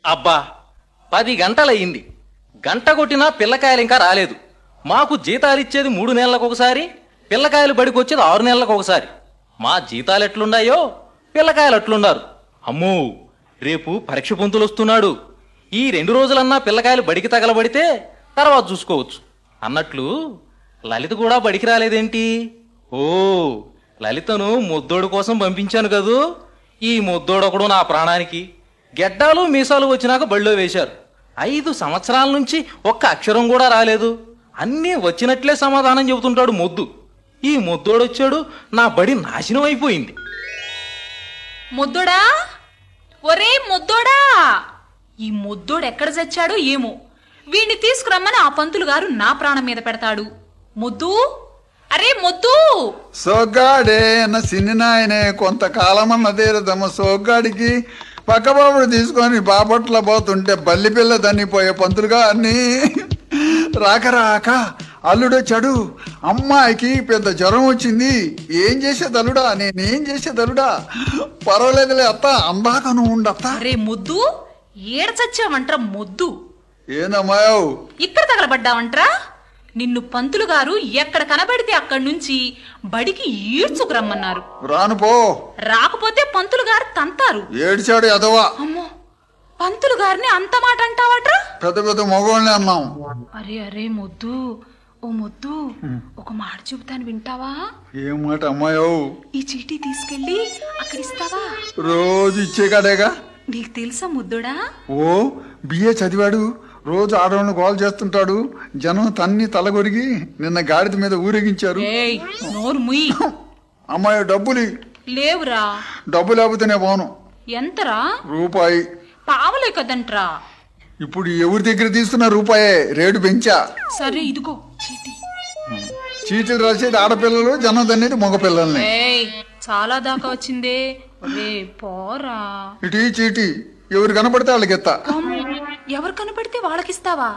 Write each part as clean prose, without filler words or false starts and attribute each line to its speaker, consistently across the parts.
Speaker 1: అబ్బా 10 గంటలయ్యింది. గంట కొట్టినా పిల్లకాయలు ఇంకా రాలేదు. మాకు జీతాలిచ్చేది 3 నెలలకు ఒకసారి, పిల్లకాయలు బడికొచ్చేది 6 నెలలకు ఒకసారి. మా జీతాలు ఎట్లున్నాయో పిల్లకాయలు అట్లున్నారు. అమ్మో, రేపు పరీక్ష పొంతులు వస్తున్నాడు. ఈ 2 రోజులన్నా పిల్లకాయలు బడికి తగలబడితే తర్వాత చూసుకోవచ్చు అన్నట్లు లలిత కూడా బడికి రాలేదేంటి? ఓ, లలితను ముద్దోడు కోసం పంపించాను కదూ. ఈ ముద్దోడొకడు నా ప్రాణానికి. గెడ్డాలు మీసాలు వచ్చినాక బడిలో వేశారు. 5 సంవత్సరాల నుంచి ఒక్క అక్షరం కూడా రాలేదు. అన్నీ వచ్చినట్లే సమాధానం చెబుతుంటాడు మొద్దు. ఈ ముద్దోడొచ్చాడు, నా బడి నాశనం అయిపోయింది.
Speaker 2: ముద్దోడా, ఒరే ముద్దోడా, ఈ ముద్దోడు ఎక్కడ చచ్చాడో ఏమో. వీణ్ణి తీసుకురమ్మని ఆ పంతులు గారు నా ప్రాణం మీద పెడతాడు. ముద్దు, అరే ముద్దు.
Speaker 3: సోగ్గాడే అన్న సిన్ని నాయనే కొంతకాలమన్న తీరదమ్మ. సోగ్గాడికి పక్కబాబుడు తీసుకొని బాపట్ల పోతుంటే బల్లి పిల్ల దన్నిపోయే పంతులుగా అన్ని రాక రాక అల్లుడొచ్చాడు. అమ్మాయికి పెద్ద జ్వరం వచ్చింది. ఏం చేసేది అల్లుడా, నేనేం చేసేది అల్లుడా? పర్వాలేదులే అత్త, అందాక నువ్వు ఉండత్త.
Speaker 2: అరే ముద్దు, ఏడ చచ్చావంట్రా ముద్దు?
Speaker 3: ఏందమ్మాయవు
Speaker 2: ఇక్కడ తగలబడ్డావంట్రా? నిన్ను పంతులు గారు ఎక్కడ కనబడితే అక్కడి నుంచి బడికి ఈడ్చుకురమ్మన్నారు.
Speaker 3: రాను పో.
Speaker 2: రాకపోతే పంతులు గారు తంతారు.
Speaker 3: ఏడ్చాడు ఎదవా.
Speaker 2: అమ్మో, పంతులు గారిని అంత మాట అంటావట్రా?
Speaker 3: పెద్ద పెద్ద మగవాళ్ళని అన్నాం.
Speaker 2: అరే అరే ముద్దు, ఓ ముద్దు, ఒక మాట చెబుతాను వింటావా?
Speaker 3: ఏం మాట అమ్మాయవు?
Speaker 2: ఈ చీటీ తీసుకెళ్ళి అక్కడ ఇస్తావా?
Speaker 3: రోజు ఇచ్చే కాడేగా.
Speaker 2: నీకు తెలుసా ముద్దుడా?
Speaker 3: ఓ, బిఏ చదివాడు. రోజు ఆడవాళ్ళని గోల్ చేస్తుంటాడు. జనం తన్ని తలగొరిగి నిన్న గాడిద మీద ఊరేగించారు.
Speaker 2: ఏయ్, నోరు ముయ్.
Speaker 3: అమ్మాయి డబ్బులు
Speaker 2: లేవురా.
Speaker 3: డబ్బు లేకపోతేనే పోను.
Speaker 2: ఎంతరా?
Speaker 3: రూపాయి.
Speaker 2: పావలే కదంట్రా.
Speaker 3: ఇప్పుడు ఎవరి దగ్గర తీసుకున్న రూపాయే, రేటు పెంచా.
Speaker 2: సరే ఇదిగో చీటీ.
Speaker 3: చీటీలు రాసేది ఆడపిల్లలు, జనం తన్నేది మగపిల్లల్ని.
Speaker 2: ఏయ్, చాలా దాకా వచ్చిందే. ఒరే పోరా.
Speaker 3: ఇటు చీటీ ఎవరు కనపడితే వాళ్ళకి ఎత్తా.
Speaker 2: ఎవరు కనపడితే వాళ్ళకిస్తావా?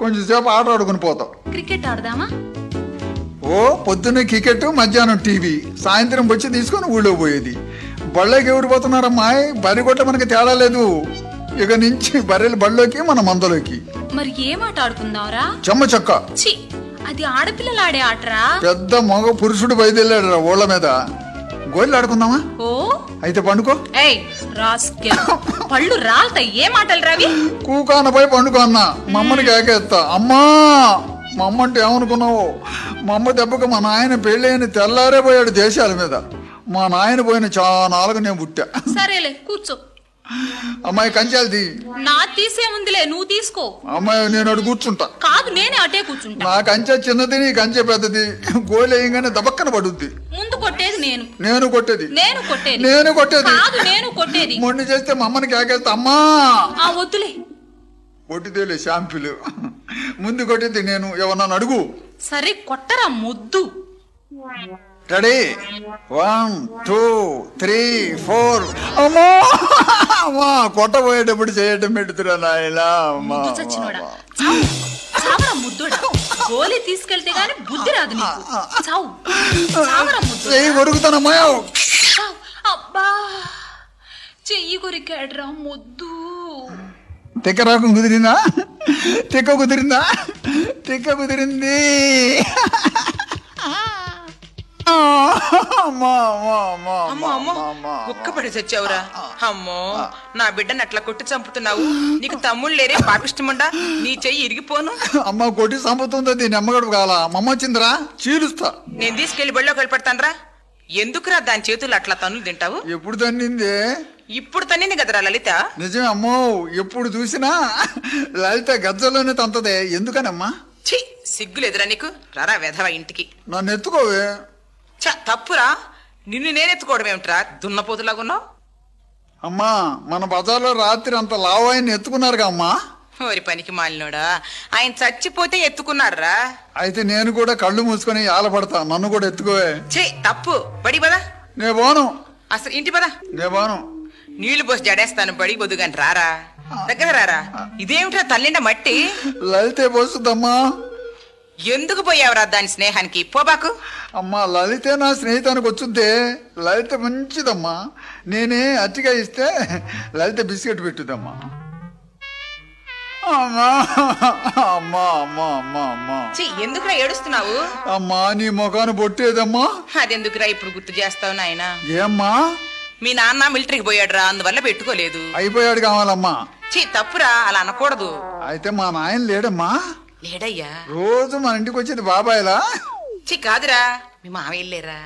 Speaker 3: కొంచెం సేపు ఆట ఆడుకుని పోతాం.
Speaker 2: క్రికెట్ ఆడదామా?
Speaker 3: ఓ, పొద్దున్నే క్రికెట్, మధ్యాహ్నం టీవీ, సాయంత్రం వచ్చి తీసుకొని ఊళ్ళో పోయేది. బళ్ళకి ఎవరు పోతున్నారమ్మా? బర్రె కొట్ట మనకి తేడా లేదు. ఇక నుంచి బర్రెలు బళ్ళలోకి, మన మందలోకి.
Speaker 2: మరి ఏం ఆట ఆడుకుందాంరా?
Speaker 3: చెమ్మ చెక్క.
Speaker 2: ఛీ, అది ఆడపిల్లలు ఆడే ఆటరా.
Speaker 3: పెద్ద మగ పురుషుడు బయలుదేరాడు ఊళ్ళ మీద. గోళ్ళు ఆడుకుందామా?
Speaker 2: ఓ,
Speaker 3: అయితే పండుకో.
Speaker 2: ఏయ్ రాస్కెల్, పళ్ళు రాల్తాయి. ఏ మాటలు రావి?
Speaker 3: కూకానపై పండుకో అన్నా. మమ్మని కేకేస్తా. అమ్మా, మా అమ్మ అంటే ఏమనుకున్నావు? మా అమ్మ దెబ్బకు మా నాయన పెళ్ళైన తెల్లారే పోయాడు దేశాల మీద. మా నాయన పోయిన చానాలుగు నేను పుట్టా.
Speaker 2: సరేలే కూర్చో.
Speaker 3: అమ్మాయి కంచాలది.
Speaker 2: నా తీసే ముందులే, నువ్వు తీసుకో.
Speaker 3: అమ్మాయి నేను అటు కూర్చుంటా.
Speaker 2: కాదు, నేనే అటే కూర్చుంటా.
Speaker 3: నా కంచె చిన్నది, నీ కంచె పెద్దది. గోలేయంగానే దబక్కన పడుద్ది.
Speaker 2: ముందు కొట్టేది నేను.
Speaker 3: నేను కొట్టేది.
Speaker 2: నేను కొట్టేది.
Speaker 3: నేను కొట్టేది.
Speaker 2: కాదు, నేను కొట్టేది.
Speaker 3: మొండి చేస్తే మా అమ్మని కేకేస్తా. అమ్మా,
Speaker 2: ఆ వద్దులే.
Speaker 3: కొట్టిదేలే షాంపులు. ముందు కొట్టేది నేను. ఎవరన్నా అడుగు.
Speaker 2: సరే కొట్టరా ముద్దు.
Speaker 3: రెడీ? 1 2 3 4. అమ్మా, అమ్మా, కొట్టబోయేటప్పుడు చేయటం పెడుతురా నాయనా.
Speaker 2: ముద్దు చచ్చినోడా, చావు. చావరా ముద్దుడా. గోలీ తీసుకెళ్తే గాని బుద్ధి రాదు నీకు. చావు. చావరా ముద్దు.
Speaker 3: చెయ్యి కొరుకుతానమ్మా.
Speaker 2: చావు. అబ్బా, చెయ్యి కొరికాడ్రా ముద్దు.
Speaker 3: తిక్క రాకం కుదిరిందా? తిక్క కుదిరిందా? తిక్క కుదిరింది.
Speaker 4: కుక్కపడి చచ్చావురా. అమ్మో, నా బిడ్డను అట్లా కొట్టి చంపుతున్నావు. నీకు తమ్ముళ్ళు లేరే పాపిష్టముండా? నీ చెయ్యి ఇరిగిపోను.
Speaker 3: అమ్మ కొట్టి చంపుతుంది. దీని అమ్మగడు కాల. మమ్మ వచ్చిందిరా, చీలుస్తా.
Speaker 4: నేను తీసుకెళ్లి బళ్ళోకి వెళ్ళిపెడతానరా. ఎందుకురా దాని చేతులు అట్లా తన్నులు తింటావు?
Speaker 3: ఎప్పుడు తన్నింది?
Speaker 4: ఇప్పుడు తన్నింది కదరా లలిత.
Speaker 3: నిజమే అమ్మో, ఎప్పుడు చూసినా లలిత గజ్జలోనే తంతదే. ఎందుకనమ్మా?
Speaker 4: ఛీ, సిగ్గులేదురా నీకు? రారా వెధవ ఇంటికి.
Speaker 3: నన్ను ఎత్తుకోవే.
Speaker 4: తప్పురా. నిన్ను నేనెత్తుకోవడం ఏమిట్రా, దున్నపోతులాగున్నావు?
Speaker 3: అమ్మా, మన బజార్లో రాత్రి అంత లావు ఆయన ఎత్తుకున్నారుగా అమ్మా.
Speaker 4: ఓరి పనికి మాలినోడా, ఆయన చచ్చిపోతే ఎత్తుకున్నారా?
Speaker 3: అయితే నేను కూడా కళ్ళు మూసుకొని ఆలపడతా. నన్ను కూడా ఎత్తుకోవే.
Speaker 4: ఛీ, తప్పు. బడి పదా.
Speaker 3: నే పోను.
Speaker 4: అసలు ఇంటి పదా.
Speaker 3: నే పోను.
Speaker 4: నీళ్లు పోసి జడేస్తాను. బడి బొద్దుగాని రారా, దగ్గర రారా. ఇదేమిట్రా తల్లిండ మట్టి?
Speaker 3: లలితే పోస్తుందమ్మా.
Speaker 4: ఎందుకు పోయావురా దాని స్నేహానికి పోబాకు.
Speaker 3: అమ్మా లలితే నా స్నేహితానికి వచ్చుద్దే. లలిత మంచిదమ్మా. నేనే అట్టిగా ఇస్తే లలిత బిస్కెట్ పెట్టుదమ్మా. అమ్మా అమ్మా అమ్మా అమ్మా అమ్మా
Speaker 4: ఎందుకురా ఏడుస్తున్నావు?
Speaker 3: అమ్మా నీ ముఖాన్ని బొట్టేదమ్మా.
Speaker 4: అదెందుకురా ఇప్పుడు గుర్తు చేస్తావు నాయనా?
Speaker 3: ఏమ్మా?
Speaker 4: మీ నాన్న మిలిటరీకి పోయాడురా, అందువల్ల పెట్టుకోలేదు.
Speaker 3: అయిపోయాడు కావాలమ్మా.
Speaker 4: తప్పురా, అలా అనకూడదు.
Speaker 3: అయితే మా నాయన లేడమ్మా?
Speaker 4: లేడయ్యా.
Speaker 3: రోజు మన ఇంటికి వచ్చేది బాబాయ్లా?
Speaker 4: కాదురా, మీ మామయ్య లేరా?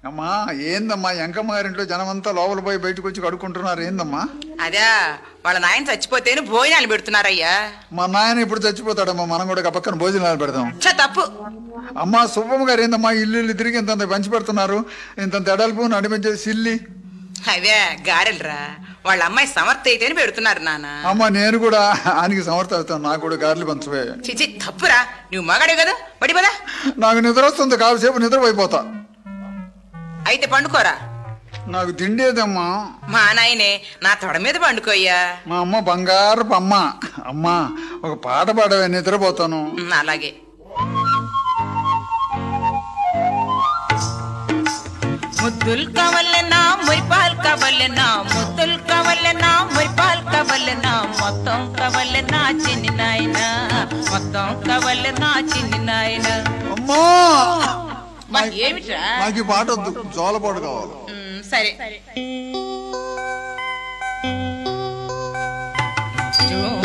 Speaker 3: అమ్మా ఏందమ్మా ఎంకమ్మ గారింట్లో జనమంతా లోపల పోయి బయటకు వచ్చి కడుక్కుంటున్నారు ఏందమ్మా?
Speaker 4: అదే వాళ్ళ నాయన చచ్చిపోతేనే భోజనాలు పెడుతున్నారయ్యా.
Speaker 3: మా నాయన ఇప్పుడు చచ్చిపోతాడమ్మా, మనం కూడా పక్కన భోజనాలు పెడదాం.
Speaker 4: తప్పు.
Speaker 3: అమ్మా సుబ్బమ్మ గారు ఏందమ్మా ఇల్లు తిరిగి ఇంత పంచి పెడుతున్నారు, ఇంత ఎడల్పు నడిపించే సిల్లి?
Speaker 4: అదే గారెలరా, వాళ్ళ అమ్మాయి సమర్థ అయితేనే పెడుతున్నారు నాన్న.
Speaker 3: అమ్మా నేను కూడా ఆయనకి సమర్థ అవుతాను, నాకు కూడా గారెలు పంచవే.
Speaker 4: చిచి తప్పురా, నువ్వు మగాడే కదా, బడి పదా.
Speaker 3: నాకు నిద్ర వస్తుంది, కాసేపు నిద్రపోయిపోతా.
Speaker 4: అయితే పండుకోరా.
Speaker 3: నాకు తిండేదమ్మా.
Speaker 4: మా నాయనే నా తొడ మీద పండుకోయ్యా.
Speaker 3: మా అమ్మ బంగారపు అమ్మ. అమ్మా ఒక పాట పాడవే, నిద్రపోతాను.
Speaker 4: అలాగే. ముద్దులు కావాలన్నా మురిపాలు కావాలన్నా, ముద్దులు కావాలన్నా మురిపాలు కావాలన్నా, మొత్తం కావాలన్నా చిన్ని నాయన, మొత్తం కావాలన్నా చిన్ని నాయన.
Speaker 3: అమ్మా
Speaker 4: ఏమిట్రా?
Speaker 3: నాకు ఈ పాట వద్దు, జోలపాట కావాలి.
Speaker 4: సరే.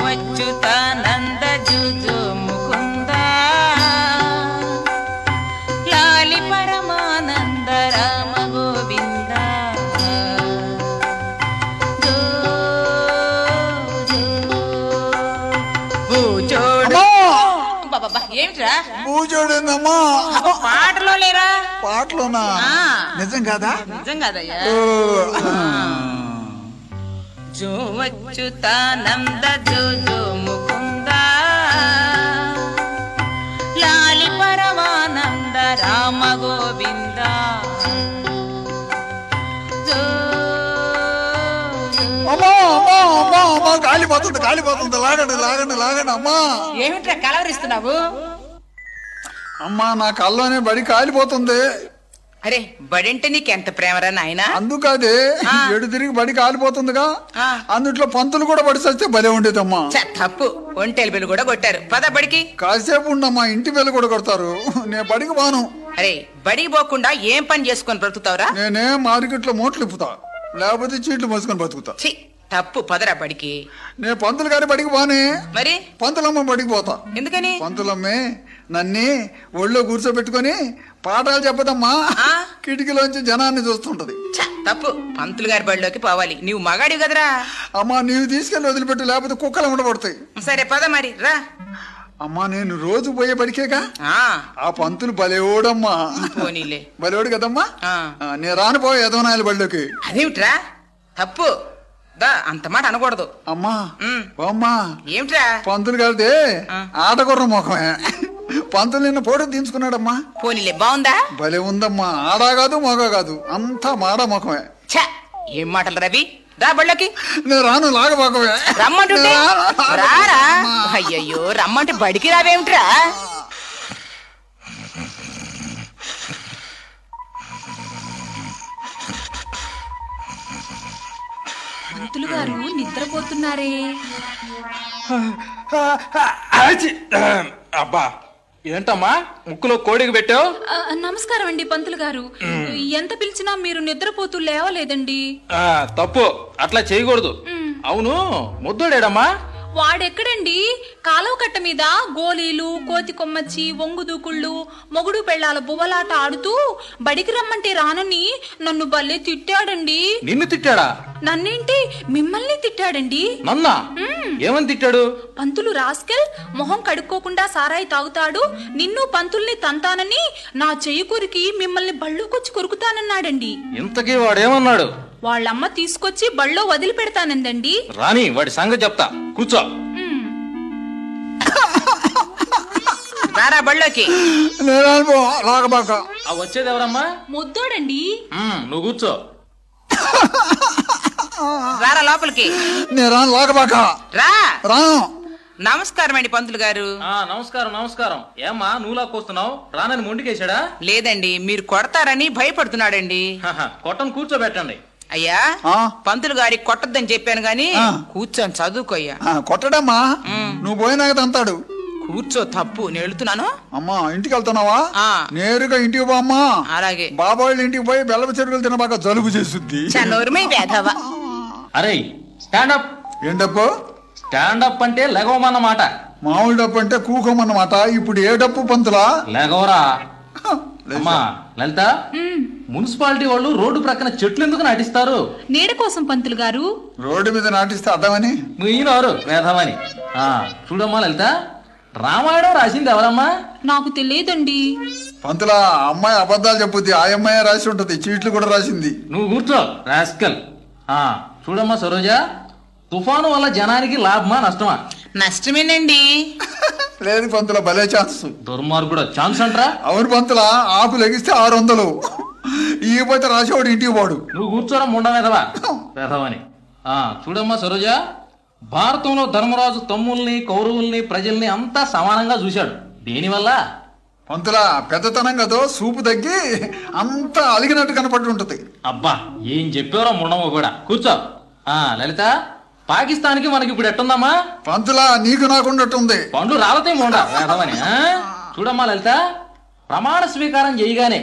Speaker 4: అచ్యుతానంద జుజు ముకుంద లాలి పరమానంద రామ గోవింద. ఏమిట్రా?
Speaker 3: పూజోడేందమ్మా?
Speaker 4: పాటలో లేరా?
Speaker 3: పాటలోనా? నిజం కాదా?
Speaker 4: నిజం కాదయ్యా. జో అచ్యుతానంద జో జో ముకుంద లాలి పరమానంద రామ గోవింద.
Speaker 3: కాలిపోతుంది కాలిపోతుంది, లాగండి లాగండి లాగండి. అమ్మా
Speaker 4: ఏమిట్రా కలవరిస్తున్నావు?
Speaker 3: అమ్మా నా కల్లోనే బడి కాలిపోతుంది.
Speaker 4: అరే బడింటే నీకెంత ప్రేమరా నాయనా?
Speaker 3: అందుకదే ఎడు తిరిగి బడి కాలిపోతుందిగా, అందుట్లో పంతులు కూడా బడి చస్తే భలే ఉండేదమ్మా.
Speaker 4: తప్పు, ఒంటేలు బిల్లు కూడా కొట్టారు. పద బడికి.
Speaker 3: కాసేపు ఉండమ్మా, ఇంటి బిల్లు కూడా కొడతారు. నేను బడికి పోను.
Speaker 4: అరే బడికి పోకుండా ఏం పని చేసుకొని బ్రతుకుతావురా?
Speaker 3: నేనే మార్కెట్లో మూటలు ఇప్పుతా, లేకపోతే చీట్లు మోసుకొని బతుకుతా.
Speaker 4: తప్పు, పదరా బడికి.
Speaker 3: నేను పంతులు గారి బడికి పోనే.
Speaker 4: మరి
Speaker 3: పంతులమ్మ బడికి పోతా.
Speaker 4: ఎందుకని?
Speaker 3: పంతులమ్మే నన్ను ఒళ్ళో కూర్చోబెట్టుకొని పాఠాలు చెప్పదమ్మా, కిటికీలోంచి జనాన్ని చూస్తుంటది.
Speaker 4: తప్పు, పంతులు గారి బడిలోకి పోవాలి. నీవు మగాడి కదరా.
Speaker 3: అమ్మా నీవు తీసుకెళ్లి వదిలిపెట్టు, లేకపోతే కుక్కలు ఉండబడతాయి.
Speaker 4: సరే పద మరి రా.
Speaker 3: అమ్మా నేను రోజు పోయే బడికేగా. ఆ పంతులు బలేోడమ్మా.
Speaker 4: పోనీలే,
Speaker 3: బలేోడు కదమ్మా. నేను రానిపోయే యదవనాయల బడిలోకి.
Speaker 4: అదేమిట్రా? తప్పు, దా అంత మాట అనకూడదు.
Speaker 3: అమ్మా అమ్మా
Speaker 4: ఏమిట్రా?
Speaker 3: పంతులు గారిదే ఆటగుర్ర ముఖమే. పంతులు నిన్న పోటీ తీయించుకున్నాడమ్మా.
Speaker 4: పోనీలే, బాగుందా?
Speaker 3: భలే ఉందమ్మా. ఆడా కాదు మగ కాదు, అంతా మాడ ముఖమే.
Speaker 4: ఏం మాటలు రవి, దా బళ్ళకి.
Speaker 3: నేను రాను, లాగబాకవే.
Speaker 4: రమ్మంటుంటే రారా. అయ్యయ్యో రమ్మంటే బడికి రావేమిట్రా?
Speaker 2: పంతులు గారు నిద్రపోతున్నారే.
Speaker 1: అబ్బా ఏంటమ్మా ముక్కులో కోడికి పెట్టావు?
Speaker 2: నమస్కారం అండి పంతులు గారు. ఎంత పిలిచినా మీరు నిద్రపోతూ లేవలేదండి.
Speaker 1: తప్పు, అట్లా చేయకూడదు. అవును ముద్దోడేడమ్మా?
Speaker 2: వాడెక్కడండి? కాలువ కట్ట మీద గోలీలు, కోతి కొమ్మచ్చి, ఒంగుదూకుళ్ళు, మొగుడు పెళ్ళాల బువ్వలాట ఆడుతూ బడికి రమ్మంటే రానని నన్ను భలే తిట్టాడండి.
Speaker 1: నిన్ను తిట్టాడా?
Speaker 2: నన్నేంటి, మిమ్మల్ని తిట్టాడండి.
Speaker 1: నన్నా? ఏమని తిట్టాడు?
Speaker 2: పంతులు రాస్కెల్, మొహం కడుక్కోకుండా సారాయి తాగుతాడు, నిన్ను పంతుల్ని తంతానని నా చెయ్యి కొరికి మిమ్మల్ని బళ్ళోకొచ్చి కొరుకుతానన్నాడండి.
Speaker 1: ఇంతకీ వాడేమన్నాడు?
Speaker 2: వాళ్ళమ్మ తీసుకొచ్చి బళ్ళో వదిలి పెడతానందండి.
Speaker 1: రాని వాడి సంగతి చెప్తా, కూర్చో.
Speaker 4: రారా బళ్ళోకి.
Speaker 1: వచ్చేది ఎవరమ్మా?
Speaker 2: ముద్దోడండి.
Speaker 1: నువ్వు కూర్చో.
Speaker 4: రారా లోపలికి.
Speaker 3: నేను రాను, లాగబాక.
Speaker 4: రా.
Speaker 3: రాను.
Speaker 4: నమస్కారం అండి పంతులు గారు.
Speaker 1: నమస్కారం నమస్కారం. ఏమ్మా నువ్వు లాక్కొస్తున్నావు? రానని మొండికేశాడా?
Speaker 4: లేదండి, మీరు కొడతారని భయపడుతున్నాడండి.
Speaker 1: కొట్టను, కూర్చోబెట్టండి.
Speaker 4: అయ్యా, పంతులు గారికి కొట్టద్దని చెప్పాను గాని కూర్చొని చదువుకోయ్యా.
Speaker 3: కొట్టడమ్మా, నువ్వు పోయినాక తంతాడు.
Speaker 4: కూర్చో, తప్పు, నేను వెళుతున్నాను.
Speaker 3: అమ్మా ఇంటికి వెళ్తున్నావా? నేరుగా ఇంటికి పో అమ్మా.
Speaker 4: అలాగే.
Speaker 3: బాబాయ్ ఇంటికి పోయి బెల్లపు చెరుకులు తినబాక జలుబు చేస్తుంది.
Speaker 1: అరే స్టాండప్.
Speaker 3: ఏంటప్పు?
Speaker 1: స్టాండప్ అంటే లెగవమన్నమాట.
Speaker 3: మామూలు డప్పు అంటే కూకోమన్నమాట. ఇప్పుడు ఏ డప్పు పంతులా?
Speaker 1: లెగవరా. అమ్మా లలిత, మున్సిపాలిటీ వాళ్ళు రోడ్డు ప్రక్కన చెట్లు ఎందుకు నాటిస్తారు?
Speaker 2: నీడ కోసం పంతులు గారు.
Speaker 3: రోడ్డు మీద నాటిస్తే అర్థమని
Speaker 1: మీనవరు వేధమని. చూడమ్మా లలిత, రామాయణం రాసింది ఎవరమ్మా?
Speaker 2: నాకు తెలియదండి.
Speaker 3: పంతులా, అమ్మాయి అబద్ధాలు చెప్పుద్ది. ఆ అమ్మాయి రాసి ఉంటది, చీట్లు కూడా రాసింది.
Speaker 1: నువ్వు కూర్చో రాస్కల్. చూడమ్మా సరోజ, తుఫాను వల్ల జనానికి లాభమా నష్టమా?
Speaker 4: నష్టమేనండి.
Speaker 3: లేదు పంతుల, భలే ఛాన్స్.
Speaker 1: దుర్మార్గుడు ఛాన్స్ అంటరా?
Speaker 3: అవును పంతులా, ఆపు లెగిస్తే 600. ఇకపోతే రాసేవాడు ఇంటికి పోడు.
Speaker 1: నువ్వు కూర్చోరా ముండ వేధవా వేధవని. చూడమ్మా సరోజ, భారతంలో ధర్మరాజు తమ్ముల్ని, కౌరవుల్ని, ప్రజల్ని అంతా సమానంగా చూశాడు. దేనివల్ల?
Speaker 3: పంతులా, పెద్దతనం కదో సూపు తగ్గి అంతా అలిగినట్టు కనపడి ఉంటది.
Speaker 1: అబ్బా ఏం చెప్పారో ముండమో కూడా. కూర్చో. లలిత, పాకిస్తాన్కి మనకి ఇప్పుడు ఎట్టుందమ్మా?
Speaker 3: పంతులా, నీకు నాకున్నట్టుంది.
Speaker 1: పండ్లు రాలతే ముండ వేధవని. చూడమ్మా లలిత, ప్రమాణ స్వీకారం చేయగానే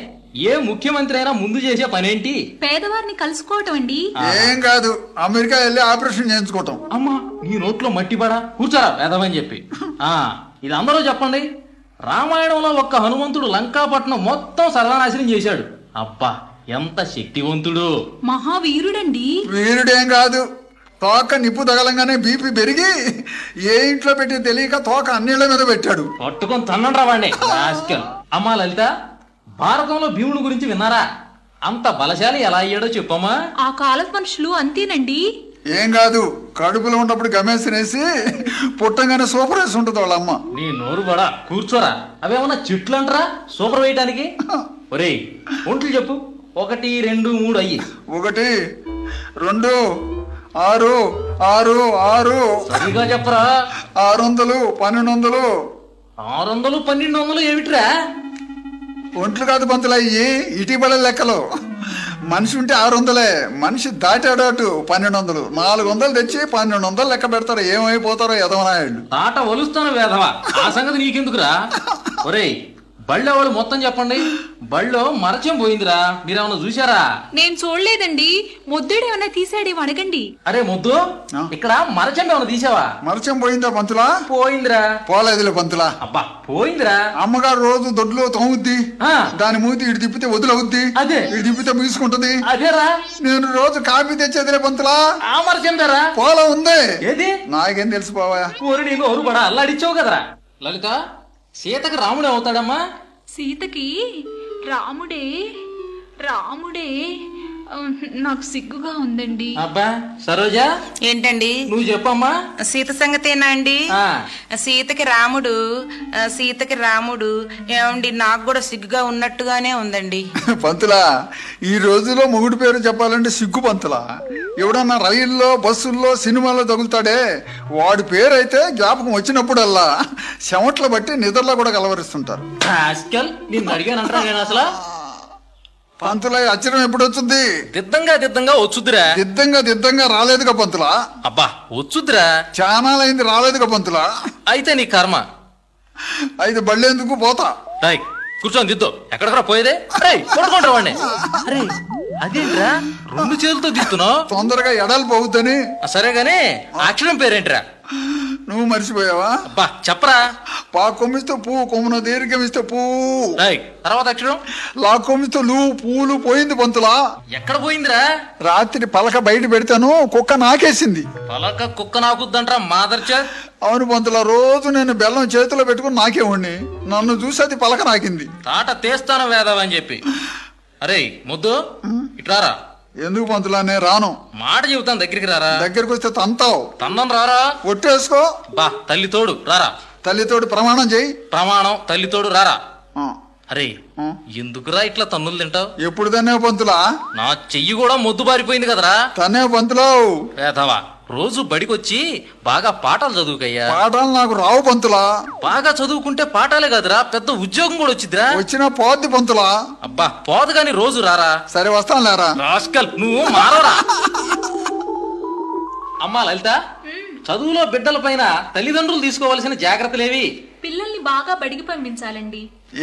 Speaker 1: ఏ ముఖ్యమంత్రి అయినా ముందు చేసే పనేంటి?
Speaker 2: పేదవారిని కలుసుకోవటం అండి.
Speaker 3: ఏం కాదు, అమెరికా వెళ్ళి ఆపరేషన్ చేయించుకోవటం.
Speaker 1: అమ్మా నీ నోట్లో మట్టి పడా. కూర్చోరా వేదమని చెప్పి. ఇది అందరూ చెప్పండి. రామాయణంలో ఒక్క హనుమంతుడు లంకాపట్నం మొత్తం సర్వనాశనం చేశాడు. అబ్బా ఎంత శక్తివంతుడు!
Speaker 2: మహావీరుడండి.
Speaker 3: వీరుడేం కాదు, తోక నిప్పు తగలంగానే బీపీ పెరిగి ఏ ఇంట్లో పెట్టి తెలియక తోక అన్నిళ్ళ మీద పెట్టాడు.
Speaker 1: పట్టుకొని తన్నండ్రా వాడిని. అమ్మా లలిత, భారతంలో భీముడు గురించి విన్నారా? అంత బలశాలి ఎలా అయ్యాడో చెప్పమ్మా.
Speaker 2: ఆ కాలం మనుషులు అంతేనండి.
Speaker 3: ఏం కాదు, కడుపులో ఉన్నప్పుడు గమేసినేసి పుట్టంగానే సూపర్ వేసి ఉంటుంది వాళ్ళమ్మ.
Speaker 1: నీ నోరు బడా. కూర్చోరా. అవేమన్నా చెట్లు అంటారా సూపర్ వేయటానికి? ఒరేయ్ ఒంట్లు చెప్పు. 1 2 3 అయ్యి.
Speaker 3: 1 2 6 6 6.
Speaker 1: సరిగా చెప్పరా.
Speaker 3: 600 1200.
Speaker 1: 600 1200 ఏమిట్రా?
Speaker 3: ఒంట్లు కాదు పంతులు, అయ్యి ఇటీవల లెక్కలు. మనిషి ఉంటే 600, మనిషి దాటాడు 1200. 400 తెచ్చి 1200 లెక్క పెడతారు. ఏమైపోతారో ఎదవనాయుడు.
Speaker 1: తాట ఒలుస్తాను వేధవా. ఆ సంగతి నీకెందుకురా? ఒరేయ్ బళ్ళో వాళ్ళు మొత్తం చెప్పండి. బళ్ళో మరచం పోయిందిరా, మీరేమన్నా చూసారా?
Speaker 2: నేను చూడలేదండి. ముద్దుడు ఏమన్నా తీసాడేమో అడగండి.
Speaker 1: అరే ముద్దు, ఇక్కడ మరచం ఏమన్నా తీసావా?
Speaker 3: మరచం పోయిందా పంతులా?
Speaker 1: పోయిందిరా.
Speaker 3: పోలేదులే పంతులా.
Speaker 1: అబ్బా పోయిందిరా.
Speaker 3: అమ్మగారు రోజు దొడ్లో తోముద్ది, దాని మూతి ఇటు తిప్పితే వదిలవుద్ది,
Speaker 1: అదే
Speaker 3: ఇటు తిప్పితే ముసుకుంటది.
Speaker 1: అదేరా.
Speaker 3: నేను రోజు కాఫీ తెచ్చేదిలే పంతులా.
Speaker 1: ఆ మరచం ధరా
Speaker 3: పోలా ఉంది.
Speaker 1: ఏది?
Speaker 3: నాకేం తెలిసిపోవా.
Speaker 1: ఊరి నీకు ఎవరు పడా అల్లాడిచ్చావు కదరా. లలిత, సీతకు రాముడే అవుతాడమ్మా?
Speaker 2: సీతకి రాముడే. రాముడే. నాకు సిగ్గుగా ఉందండి.
Speaker 1: అబ్బా సరోజా,
Speaker 4: ఏంటండి?
Speaker 1: నువ్వు చెప్పమ్మా.
Speaker 4: సీత సంగతేనా అండి? సీతకి రాముడు. సీతకి రాముడు ఏమండి? నాకు కూడా సిగ్గుగా ఉన్నట్టుగానే ఉందండి.
Speaker 3: పంతులా, ఈ రోజులో మొగుడు పేరు చెప్పాలంటే సిగ్గు పంతులా. ఎవడన్నా రైల్లో, బస్సుల్లో, సినిమాల్లో తగులుతాడే, వాడి పేరు అయితే జ్ఞాపకం వచ్చినప్పుడల్లా చెమట్లు బట్టి నిద్రలో కూడా కలవరిస్తుంటారు.
Speaker 1: నిన్ను అడిగానంటారా నేను అసలు?
Speaker 3: పంతులా, అచ్చరం ఎప్పుడు వచ్చింది?
Speaker 1: దిద్దంగా వచ్చుద్దిరా.
Speaker 3: దిద్దంగా రాలేదుగా పంతులా.
Speaker 1: అబ్బా వచ్చుద్దిరా.
Speaker 3: చానాలైంది రాలేదుగా పంతులా.
Speaker 1: అయితే నీ కర్మ.
Speaker 3: అయితే బళ్ళేందుకు పోతా.
Speaker 1: కూర్చొని దిద్దు. ఎక్కడికరా పోయేదే? చూడకుండా వాడిని. అరే అదేంట్రా 2 చేతులతో దిస్తున్నావు?
Speaker 3: తొందరగా ఎడలు పోవద్దని.
Speaker 1: సరే గానీ అక్షరం పేరేంట్రా?
Speaker 3: నువ్వు మర్చిపోయావా?
Speaker 1: అబ్బా చెప్పరా.
Speaker 3: పా కొమ్మిస్తే పూ, కొమ్మున దీర్ఘమిస్తే పూ.
Speaker 1: తర్వాత అక్షరం
Speaker 3: లా కొమ్మిస్తే లూ, పూలు. పోయింది పంతులా.
Speaker 1: ఎక్కడ పోయిందిరా?
Speaker 3: రాత్రి పలక బయట పెడతాను, కుక్క నాకేసింది.
Speaker 1: పలక కుక్క నాకుద్దంట్రా మాదర్చా.
Speaker 3: అవును పంతులా, రోజు నేను బెల్లం చేతిలో పెట్టుకుని నాకేవాడిని. నన్ను చూసి అది పలక నాకింది.
Speaker 1: తాట తీస్తాను వేదవని చెప్పి. అరే ముద్దు ఇట్లారా.
Speaker 3: ఎందుకు పంతులా? నేను రాను.
Speaker 1: మాట చెబుతాను, దగ్గరికి రారా.
Speaker 3: దగ్గరికి వస్తే తంతావు.
Speaker 1: తందం రారా.
Speaker 3: ఒట్టేసుకో.
Speaker 1: బా తల్లి తోడు రారా.
Speaker 3: తల్లితోడు ప్రమాణం చేయి.
Speaker 1: ప్రమాణం తల్లి తోడు రారా. అరే ఎందుకురా ఇట్లా తన్నులు తింటావు?
Speaker 3: ఎప్పుడు తనే పంతులా?
Speaker 1: నా చెయ్యి కూడా మొద్దు బారిపోయింది కదరా.
Speaker 3: తనే పంతులో.
Speaker 1: వేధవా, రోజు బడికొచ్చి బాగా పాఠాలు చదువుకయ్యా.
Speaker 3: పాఠాలు నాకు రావు పంతులా.
Speaker 1: బాగా చదువుకుంటే పాఠాలే కదరా, పెద్ద ఉద్యోగం కూడా వచ్చిద్దిరా.
Speaker 3: వచ్చినా పోద్ది పంతులా.
Speaker 1: అబ్బా పోదు గాని రోజు రారా.
Speaker 3: సరే వస్తాను లేరా.
Speaker 1: రాస్కల్, నువ్వు మారరా. అమ్మా లలిత, చదువులో బిడ్డల పైన తల్లిదండ్రులు తీసుకోవాల్సిన జాగ్రత్తలేవి?
Speaker 2: పిల్లల్ని బాగా బడికి పంపించాలండి.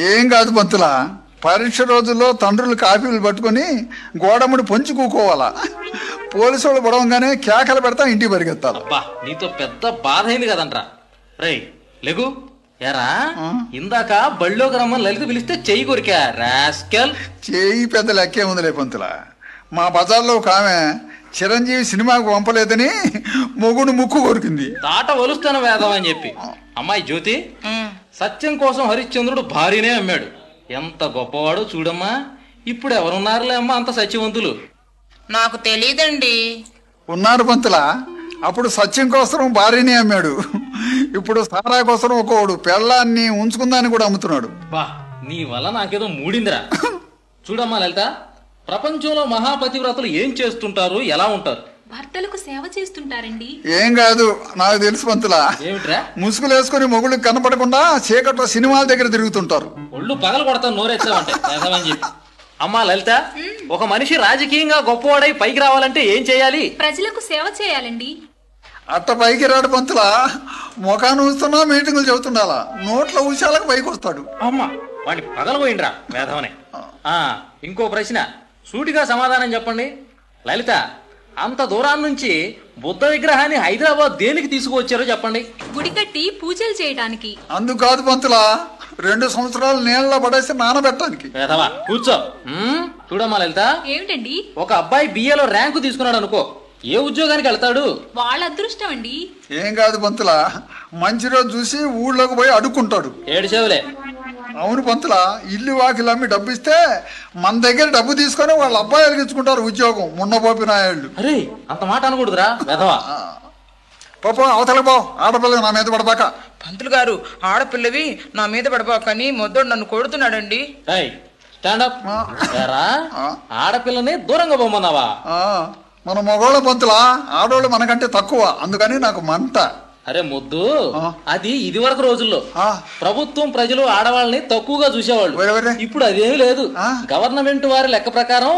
Speaker 3: ఏం కాదు పంతులా, పరీక్ష రోజుల్లో తండ్రులు కాపీలు పట్టుకొని గోడముడి పొంచి కూకోవాలా. పోలీసు వాళ్ళు పడవంగానే కేకలు పెడతా ఇంటికి పరిగెత్తాలి.
Speaker 1: అబ్బా నీతో పెద్ద బాధ అయింది కదంట్రా. రే లెగు. ఎరా ఇందాక బళ్ళోకి రమ్మని లలిత పిలిస్తే చెయ్యి కొరికా రాస్కల్.
Speaker 3: చేయి పెద్ద లెక్కే ఉందిలే పంతులా. మా బజార్లో ఒక ఆమె చిరంజీవి సినిమాకు పంపలేదని మొగుడు ముక్కు కొరికింది.
Speaker 1: తాట వలుస్తాను వేదం అని చెప్పి. అమ్మాయి జ్యోతి, సత్యం కోసం హరిశ్చంద్రుడు భార్యనే అమ్మాడు. ఎంత గొప్పవాడో చూడమ్మా. ఇప్పుడు ఎవరున్నారులే అమ్మా అంత సత్యవంతులు?
Speaker 4: నాకు తెలీదండి.
Speaker 3: ఉన్నారు పంతులా. అప్పుడు సత్యం కోసం భార్యనే అమ్మాడు. ఇప్పుడు సారా కోసం ఒకడు పెళ్ళాన్ని ఉంచుకుందాన్ని కూడా అమ్ముతున్నాడు.
Speaker 1: బా నీ వల్ల నాకేదో మూడిందిరా. చూడమ్మా లలిత, ప్రపంచంలో మహాపతివ్రతలు ఏం చేస్తుంటారు, ఎలా ఉంటారు?
Speaker 2: భర్తలకు సేవ చేస్తుంటారండి.
Speaker 3: ఏం కాదు, నాకు తెలుసు పంతులా.
Speaker 1: ఏమిట్రా?
Speaker 3: ముసుగులు వేసుకుని మొగుళ్ళకి కనపడకుండా చీకట్లో సినిమాల దగ్గర తిరుగుతుంటారు.
Speaker 1: ఒళ్ళు పగలు కొడతాను నోరెచ్చావంటే వేదమని చెప్పి. అమ్మా లలిత, ఒక మనిషి రాజకీయంగా గొప్పవాడై పైకి రావాలంటే ఏం చేయాలి?
Speaker 2: ప్రజలకు సేవ చేయాలండి.
Speaker 3: అట్ట పైకి రాడు పంతులా. ముఖాన్ని ఊస్తున్నా మీటింగులు చెబుతుండాలా. నోట్ల ఉషాలకు పైకి వస్తాడు.
Speaker 1: అమ్మా వాడిని పగలపోయిండ్రా వేదమనే. ఇంకో ప్రశ్న, సూటిగా సమాధానం చెప్పండి. లలిత, అంత దూరాన్ని నుంచి బుద్ధ విగ్రహాన్ని హైదరాబాద్ దేనికి తీసుకువచ్చారో చెప్పండి.
Speaker 2: గుడి కట్టి పూజలు చేయడానికి.
Speaker 3: అందుకు కాదు పంతులా, 2 సంవత్సరాలు నీళ్ళలో పడేసి నానబెట్టడానికి.
Speaker 1: వేదవా కూర్చో. చూడమ్మా లలిత,
Speaker 2: ఏమిటండి?
Speaker 1: ఒక అబ్బాయి బిఏలో ర్యాంకు తీసుకున్నాడు అనుకో, ఏ ఉద్యోగానికి వెళ్తాడు?
Speaker 2: వాళ్ళ అదృష్టం అండి.
Speaker 3: ఏం కాదు పంతులా, మంచి రోజు చూసి ఊళ్ళోకి పోయి అడుక్కుంటాడు.
Speaker 1: ఏడిసేవులే.
Speaker 3: అవును పంతులా, ఇల్లు వాకిలు అమ్మి డబ్బు ఇస్తే మన దగ్గర డబ్బు తీసుకొని వాళ్ళ అబ్బాయిలు ఇచ్చుకుంటారు ఉద్యోగం. మున్నపోపి నాయాళ్ళు.
Speaker 1: అరే అంత మాట అనకూడదురా వేదవా.
Speaker 3: పాప అవతల పో, ఆడపిల్ల నా మీద పడబాక.
Speaker 4: పంతులు గారు, ఆడపిల్లవి నా మీద పడబాకని మొద్దోడు నన్ను కొడుతున్నాడండి.
Speaker 1: స్టాండప్. ఆడపిల్లని దూరంగా పోమన్నావా?
Speaker 3: మన మగోళ్ళ పంతులా, ఆడోళ్ళు మనకంటే తక్కువ, అందుకని నాకు మంట.
Speaker 1: అరే మొద్దు, అది ఇది వరకు రోజుల్లో ప్రభుత్వం ప్రజలు ఆడవాళ్ళని తక్కువగా చూసేవాళ్ళు. ఇప్పుడు అదేమీ లేదు. గవర్నమెంట్ వారి లెక్క ప్రకారం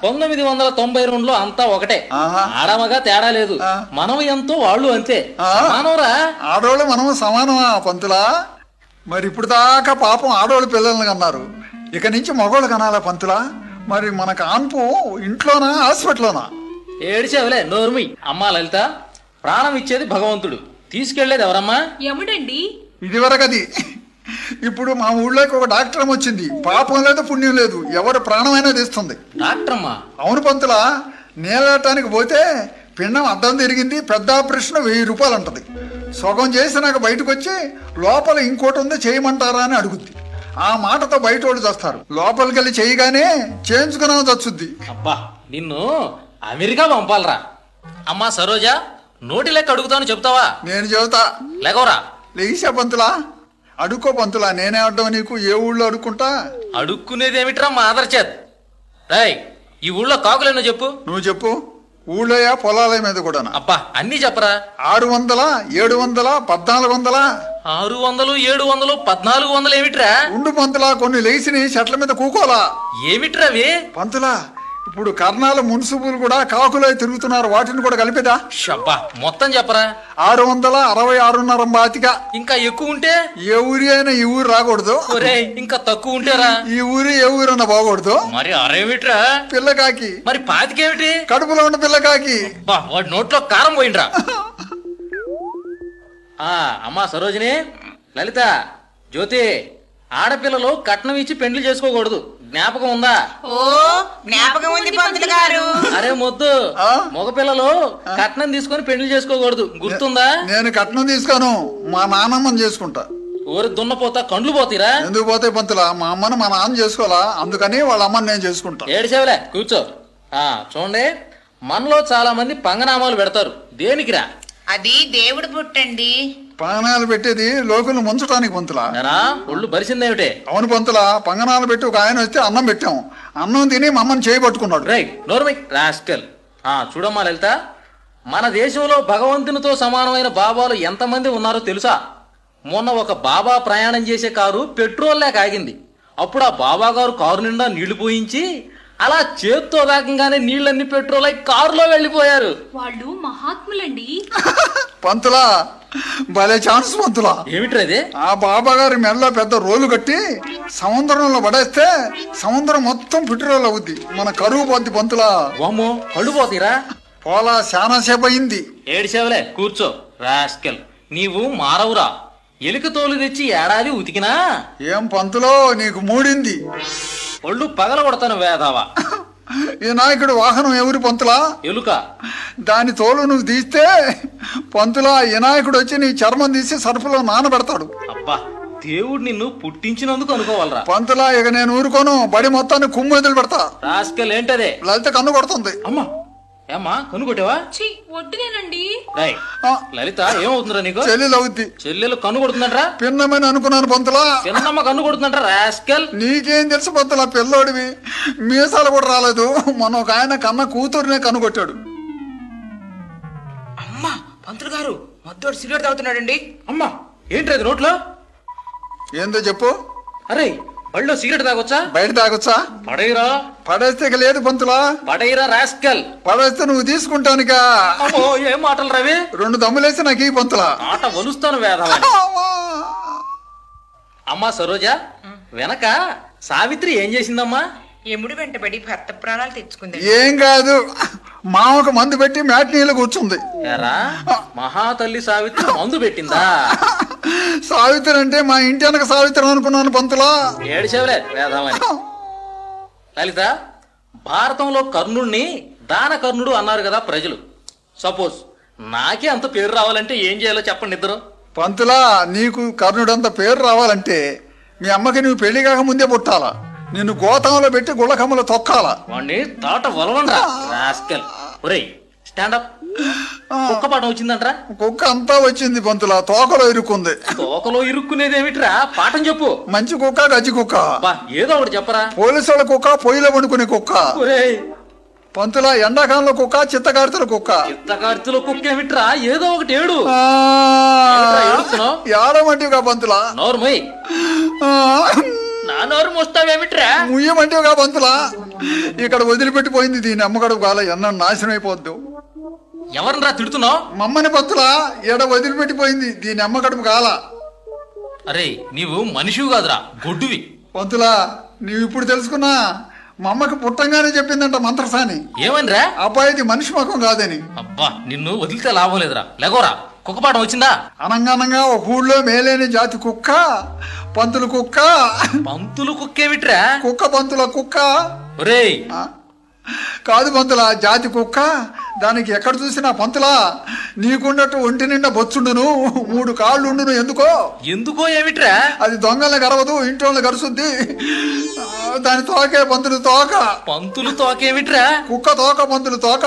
Speaker 1: 1992లో అంతా ఒకటే, ఆడమగా తేడా లేదు. మనం ఎంతో వాళ్ళు అంతే, సమానవరా.
Speaker 3: ఆడోళ్ళు మనం సమానమా పంతులా? మరి ఇప్పుడు దాకా పాపం ఆడోళ్ళు పిల్లల్ని కన్నారు, ఇక నుంచి మగోళ్ళు కనాలా పంతులా? మరి మన కాన్పు ఇంట్లోనా హాస్పిటల్లోనా?
Speaker 1: ఏడిచేవలే నోర్మి. అమ్మా లలిత, ప్రాణం ఇచ్చేది భగవంతుడు, తీసుకెళ్లేది ఎవరమ్మా?
Speaker 2: యముడండి.
Speaker 3: ఇదివరకు అది. ఇప్పుడు మా ఊళ్ళోకి ఒక డాక్టర్ వచ్చింది. పాపం లేదు పుణ్యం లేదు, ఎవరు ప్రాణమైనా తీస్తుంది.
Speaker 1: డాక్టర్ అమ్మా?
Speaker 3: అవును పంతులా. నీళ్ళటానికి పోతే పిండం అడ్డం తిరిగింది, పెద్ద ఆపరేషన్ 1000 రూపాయలు అంటది. సగం చేసి నాకు బయటకు వచ్చి లోపల ఇంకోటి ఉంది చేయమంటారా అని అడుగుద్ది. ఆ మాటతో బయట వాళ్ళు చేస్తారు. లోపలికి వెళ్ళి చేయగానే చేయించుకున్నా చచ్చుద్ది.
Speaker 1: అబ్బా నిన్ను అమెరికా పంపాలరా. అమ్మా సరోజా, నోటి లెక్క అడుగుతాను చెప్తావా?
Speaker 3: నేను చెబుతా.
Speaker 1: లేకవరా.
Speaker 3: లేచా పంతులా? అడుక్కో పంతులా, నేనే అడ్డం నీకు. ఏ ఊళ్ళో అడుక్కుంటా?
Speaker 1: అడుక్కునేది ఏమిట్రా మా ఆదర్చేత్. రాయ్, ఈ ఊళ్ళో కాకులేనో చెప్పు.
Speaker 3: నువ్వు చెప్పు. ఊళ్ళోయా పొలాల మీద కూడా?
Speaker 1: అబ్బా అన్ని చెప్పరా.
Speaker 3: 600, 700, 1400.
Speaker 1: 600, 700, 1400 ఏమిట్రా?
Speaker 3: ఉండు పంతులా, కొన్ని లేచిని చెట్ల మీద కూకోలా.
Speaker 1: ఏమిట్రా అవి?
Speaker 3: పంతులా, ఇప్పుడు కర్ణాల మున్సిపులు కూడా కాకులై తిరుగుతున్నారు, వాటిని కూడా కలిపేదా?
Speaker 1: షబ్బా మొత్తం చెప్పరా.
Speaker 3: 666.5 బాతిక.
Speaker 1: ఇంకా ఎక్కువ ఉంటే?
Speaker 3: ఏ ఊరి అయినా ఈ ఊరు రాకూడదు.
Speaker 1: ఇంకా తక్కువ ఉంటేరా?
Speaker 3: ఈ ఊరి ఏ ఊరన్నా బాగూడదు.
Speaker 1: మరి అరేమిట్రా?
Speaker 3: పిల్లకాకి.
Speaker 1: మరి పాతికేమిటి?
Speaker 3: కడుపులో ఉన్న పిల్లకాకి.
Speaker 1: వాడి నోట్లో కారం పోయిండ్రా. అమ్మా సరోజిని, లలిత, జ్యోతి, ఆడపిల్లలు కట్నం ఇచ్చి పెండ్లి చేసుకోకూడదు, జ్ఞాపకం ఉందా?
Speaker 4: ఓ జ్ఞాపకం ఉంది పంతులు గారు.
Speaker 1: అరే మొద్దు, మగపిల్లలు కట్నం తీసుకొని పెండ్లి చేసుకోకూడదు, గుర్తుందా?
Speaker 3: నేను కట్నం తీసుకోను, మా నాన్నమ్మని చేసుకుంటా.
Speaker 1: ఊరి దున్నపోతా కండ్లు పోతీరా?
Speaker 3: ఎందుకు పోతాయి పంతులా? మా అమ్మను మా నాన్న చేసుకోవాలా, అందుకని వాళ్ళ అమ్మని నేను చేసుకుంటా.
Speaker 1: ఏడిసేవలే కూర్చో. చూడండి, మనలో చాలా మంది పంగనామాలు పెడతారు. దేనికిరా?
Speaker 4: అది దేవుడు పుట్టండి.
Speaker 3: పంగనాలు పెట్టేది లోకులు ముంచడానికి పంతులా.
Speaker 1: ఎరా ఒళ్ళు బరిసిందేమిటే?
Speaker 3: అవును పంతులా, పంగనాలు పెట్టి ఒక ఆయన వస్తే అన్నం పెట్టాం. అన్నం తిని మా అమ్మని చేయబట్టుకున్నాడు.
Speaker 1: రైట్ నోర్మై రాస్కల్. చూడమ్మా లలిత, మన దేశంలో భగవంతునితో సమానమైన బాబాలు ఎంతమంది ఉన్నారో తెలుసా? మొన్న ఒక బాబా ప్రయాణం చేసే కారు పెట్రోల్ లేక ఆగింది. అప్పుడు ఆ బాబా గారు కారు నిండా నీళ్లు పోయించి అలా చేత్తో వేగంగానే నీళ్ళన్ని పెట్రోల్ అయి కారులో వెళ్ళిపోయారు.
Speaker 2: వాళ్ళు మహాత్ములండి.
Speaker 3: పంతులా భలే ఛాన్స్ పంతులా.
Speaker 1: ఏమిట్రది?
Speaker 3: ఆ బాబా గారి మెడలో పెద్ద రోలు కట్టి సముద్రంలో పడేస్తే సముద్రం మొత్తం పెట్రోల్ అవుద్ది, మన కరువు పోద్ది పంతులా.
Speaker 1: వామ్మో, కళ్ళు పోతీరా?
Speaker 3: పోలా చాలా సేపు అయింది.
Speaker 1: ఏడిసేవలే, కూర్చో రాస్కల్. నీవు మారవురా. ఎలుక తోలు తెచ్చి ఏడాది ఉతికినా
Speaker 3: ఏం పంతులో నీకు మూడింది?
Speaker 1: ఒళ్ళు పగల కొడతాను వేదావా.
Speaker 3: ఈ నాయకుడు వాహనం ఎవరి పంతులా?
Speaker 1: ఎలుక.
Speaker 3: దాని తోలు నువ్వు తీస్తే పంతులా వినాయకుడు వచ్చి నీ చర్మం తీసి సరుపులో నానబెడతాడు.
Speaker 1: అబ్బా, దేవుడు నిన్ను పుట్టించినందుకు అనుకోవాలరా
Speaker 3: పంతులా. ఇక నేను ఊరుకోను, బడి మొత్తాన్ని కుమ్ము వదిలి పెడతా.
Speaker 1: రాస్కల్ ఏంటదే?
Speaker 3: లలిత కన్ను కొడుతుంది.
Speaker 1: అమ్మా, ఏమ్మా కన్ను కొట్టావా?
Speaker 2: ఛీ, వడ్డునేనండి.
Speaker 1: లలిత ఏమవుతుందిరా నీకు?
Speaker 3: చెల్లెలు అవుద్ది.
Speaker 1: చెల్లెలు కన్ను కొడుతుందంట్రా?
Speaker 3: పిన్నమని అనుకున్నాను పంతులా.
Speaker 1: చిన్నమ్మ కన్ను కొడుతుందంట్రా రాస్కల్.
Speaker 3: నీకేం తెలుసు పంతులా, పిల్లోడివి, మీసాలు కూడా రాలేదు. మన ఒక ఆయన కన్న కూతురునే కన్ను కొట్టాడు.
Speaker 4: అమ్మా, పంతులు గారు మద్దోడు సిగరెట్ తాగుతున్నాడండి.
Speaker 1: అమ్మా, ఏంట్రది నోట్లో?
Speaker 3: ఏందో చెప్పు.
Speaker 1: అరే, బళ్ళో సిగరెట్ తాగొచ్చా?
Speaker 3: బయట తాగొచ్చా?
Speaker 1: పడైరా.
Speaker 3: పడేస్తే ఇక లేదు పంతులా.
Speaker 1: పడైరా రాస్కల్.
Speaker 3: పడేస్తే నువ్వు తీసుకుంటానుక.
Speaker 1: అమ్మో, ఏం మాటలు రవి?
Speaker 3: 2 దమ్ములేసి నాకు ఈ పంతులా.
Speaker 1: ఆట వలుస్తాను వేదవని. అమ్మా సరోజా, వెనక సావిత్రి ఏం చేసిందమ్మా?
Speaker 4: ఎముడు వెంటబడి భర్త ప్రాణాలు తెచ్చుకుంది.
Speaker 3: ఏం కాదు, మామకు మందు పెట్టి మ్యాట్నీలో కూర్చుంది.
Speaker 1: ఎరా, మహాతల్లి సావిత్రి మందు పెట్టిందా?
Speaker 3: సావిత్రి అంటే మా ఇంటి వెనక సావిత్రి అనుకున్నాను పంతులా.
Speaker 1: ఏడిసేవలే వేదామని. లలిత, భారతంలో కర్ణుడిని దాన కర్ణుడు అన్నారు కదా ప్రజలు. సపోజ్ నాకే అంత పేరు రావాలంటే ఏం చేయాలో చెప్పండి ఇద్దరు.
Speaker 3: పంతులా, నీకు కర్ణుడంత పేరు రావాలంటే మీ అమ్మకి నువ్వు పెళ్లి కాక ముందే పుట్టాలా. నిన్ను గోతంలో పెట్టి గుళ్ళకమ్మలో తొక్కాలా.
Speaker 1: వాణ్ణి తాట వలవండ్రా రాస్కల్. ఒరేయ్ స్టాండప్. కుక్క పాఠం వచ్చిందంట్రా?
Speaker 3: కుక్క అంతా వచ్చింది పంతులా, తోకలో ఇరుక్కుంది.
Speaker 1: తోకలో ఇరుక్కునేది ఏమిట్రా? పాఠం చెప్పు.
Speaker 3: మంచి కుక్క, గజ్జి కుక్క.
Speaker 1: ఏదో ఒకటి చెప్పరా.
Speaker 3: పోలీసు వాళ్ళ కుక్క, పొయ్యిలో వండుకునే కుక్క.
Speaker 1: ఒరేయ్
Speaker 3: పంతులా, ఎండాకాలంలో కుక్క, చిత్తకార్తెల కుక్క.
Speaker 1: చిత్తకార్తెల కుక్క ఏమిట్రా? ఏదో ఒకటి ఏడు.
Speaker 3: ఏడమంటివిగా పంతులా.
Speaker 1: నోర్మయ్. నా నోరు మోస్తావేమిట్రా?
Speaker 3: ముయ్యమంటివిగా పంతులా. ఇక్కడ వదిలిపెట్టిపోయింది దీని అమ్మగడుపు కాల, ఎన్న నాశనం అయిపోద్దు.
Speaker 1: ఎవరినరా తిడుతున్నావు?
Speaker 3: మమ్మని పంతులా, ఎడ వదిలిపెట్టిపోయింది దీని అమ్మగడుపు కాల.
Speaker 1: అరే, నీవు మనిషివి కాదురా, గొడ్డువి.
Speaker 3: పంతులా, నీవు ఇప్పుడు తెలుసుకున్నా. మా అమ్మకి పుట్టంగానే చెప్పిందంట మంత్రసాని.
Speaker 1: ఏమనిరా?
Speaker 3: అబ్బాయిది మనిషి ముఖం కాదని.
Speaker 1: అబ్బా, నిన్ను వదిలితే లాభం లేదురా. లేకోరా. కుక్కపాఠం వచ్చిందా?
Speaker 3: అనంగానంగా ఒక ఊళ్ళో మేలేని జాతి కుక్క, పంతులు కుక్క.
Speaker 1: పంతులు కుక్కేమిట్రా?
Speaker 3: కుక్క పంతుల కుక్క.
Speaker 1: ఒరేయ్
Speaker 3: కాదు పంతులా, జాతి కుక్క. దానికి ఎక్కడ చూసినా పంతులా నీకున్నట్టు ఒంటి నిండా బొచ్చుండును, 3 కాళ్ళుండును. ఎందుకో
Speaker 1: ఏమిట్రా?
Speaker 3: అది దొంగల్ని గరవదు, ఇంట్లో గరుసుద్ది. దాని తోకే పంతులు తోక.
Speaker 1: పంతులు తోకేమిట్రా?
Speaker 3: కుక్క తోక, పంతులు తోక.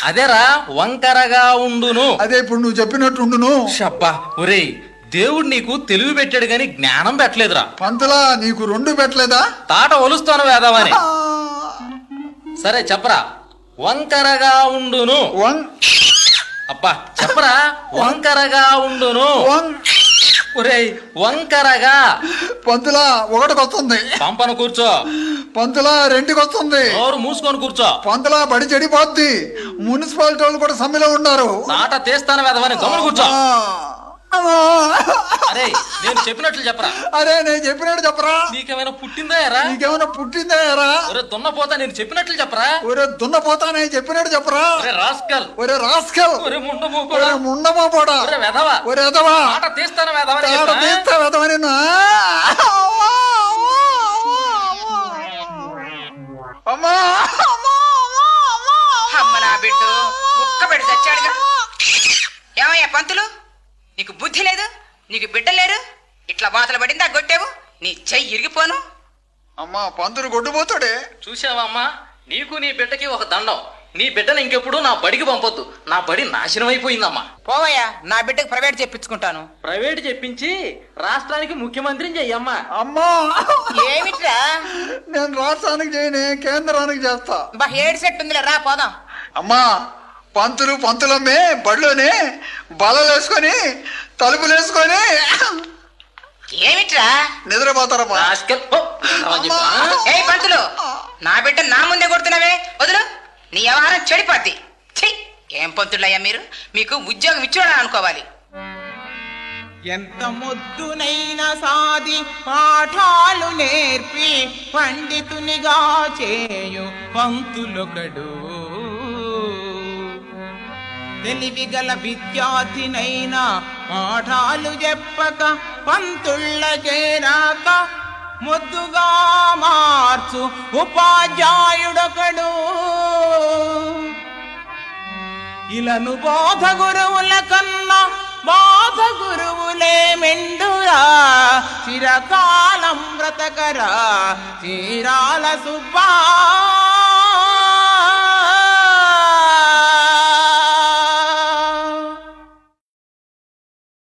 Speaker 1: అదేరా, వంకరగా ఉండును.
Speaker 3: అదే ఇప్పుడు నువ్వు చెప్పినట్టు ఉండును.
Speaker 1: షబ్బా, ఒరేయ్ దేవుడు నీకు తెలివి పెట్టాడు గాని జ్ఞానం పెట్టలేదురా.
Speaker 3: పంతులా, నీకు 2 పెట్టలేదా?
Speaker 1: తాట ఒలుస్తాను వేదవని. సరే చెప్పరా. వంకరగా ఉండును. అబ్బా చెప్పరా. వంకరగా ఉండును. ఒరేయ్ వంకరగా.
Speaker 3: పంతులా, 1కి వస్తుంది.
Speaker 1: పంపను కూర్చో.
Speaker 3: పంతులా, 2కి వస్తుంది.
Speaker 1: నోరు మూసుకొని కూర్చో.
Speaker 3: పంతులా, బడి చెడిపోద్ది. మున్సిపాలిటీ వాళ్ళు కూడా సమ్మెలో ఉన్నారు.
Speaker 1: తాట తీస్తాను వేదవని. గమని కూర్చో. అరే, నేను చెప్పినట్లు చెప్పరా.
Speaker 3: అరే, నేను చెప్పినట్టు చెప్పరా.
Speaker 1: నీకేమైనా పుట్టిందా ఎరా?
Speaker 3: నీకేమైనా పుట్టిందా ఎరా?
Speaker 1: ఒరే దున్నపోతా, నేను చెప్పినట్లు చెప్పరా.
Speaker 3: ఒరే దున్నపోతా, నేను చెప్పినట్టు చెప్పరా.
Speaker 1: ఒరే రాస్కల్.
Speaker 3: ఒరే రాస్కల్.
Speaker 1: ఒరే ముండమోపోడా.
Speaker 3: ఒరే ముండమోపోడా.
Speaker 1: ఒరే వెధవా.
Speaker 3: ఒరే వెధవా.
Speaker 1: తాట తీస్తాను వేదవని.
Speaker 3: తాట తీస్తా వెధవని. అమ్మా,
Speaker 4: అమ్మ నా బిడ్డు కుక్క పెడి చచ్చాడుగా. ఏమయ్యా పంతులు, నీకు బుద్ధి లేదు, నీకు బిడ్డలేరు, ఇట్లా వాతలు పడిందా గొట్టేవు, నీ చెయ్యి ఇరిగిపోను.
Speaker 3: అమ్మా పంతులు గొడ్డుపోతాడే.
Speaker 1: చూసావా అమ్మా, నీకు నీ బిడ్డకి ఒక దండం. నీ బిడ్డను ఇంకెప్పుడు నా బడికి పంపొద్దు. నా బడి నాశనం అయిపోయిందమ్మా.
Speaker 4: పోవయ్యా, నా బిడ్డకు ప్రైవేట్ చెప్పించుకుంటాను.
Speaker 1: ప్రైవేట్ చెప్పించి రాష్ట్రానికి ముఖ్యమంత్రిని చెయ్యమ్మా.
Speaker 3: అమ్మా
Speaker 4: ఏమిట్రా?
Speaker 3: నేను రాష్ట్రానికి చేయని, కేంద్రానికి చేస్తా.
Speaker 4: బా ఏడు సెట్ ఉందిలే, రా పోదాం.
Speaker 3: అమ్మా పంతులమ్మే బడిలోనే బలలేసుకొని తలుపులేసుకొని
Speaker 4: ఏమిట్రా?
Speaker 3: నిద్రపోతారమ్మా.
Speaker 4: ఏ పంతులు, నా బిడ్డ నా ముందే కొడుతున్నావే, వదులు. నీ వ్యవహారం చెడిపోద్ది. ఛీ, ఏం పంతులయ్యా మీరు? మీకు ఉద్యోగం ఇచ్చాడా అనుకోవాలి.
Speaker 5: ఎంత ముద్దునైనా సాది పాఠాలు నేర్పి పండితునిగా చేయు పంతులొకడు, తెలివిగల విద్యార్థినైనా పాఠాలు చెప్పక పంతుళ్ళ చేరాక ముద్దుగా మార్చు ఉపాధ్యాయుడొకడు. ఇలను బోధ గురువుల కన్నా బాధ గురువులే మెండురా, చిరకాలం బ్రతకరా చీరాల సుబ్బా.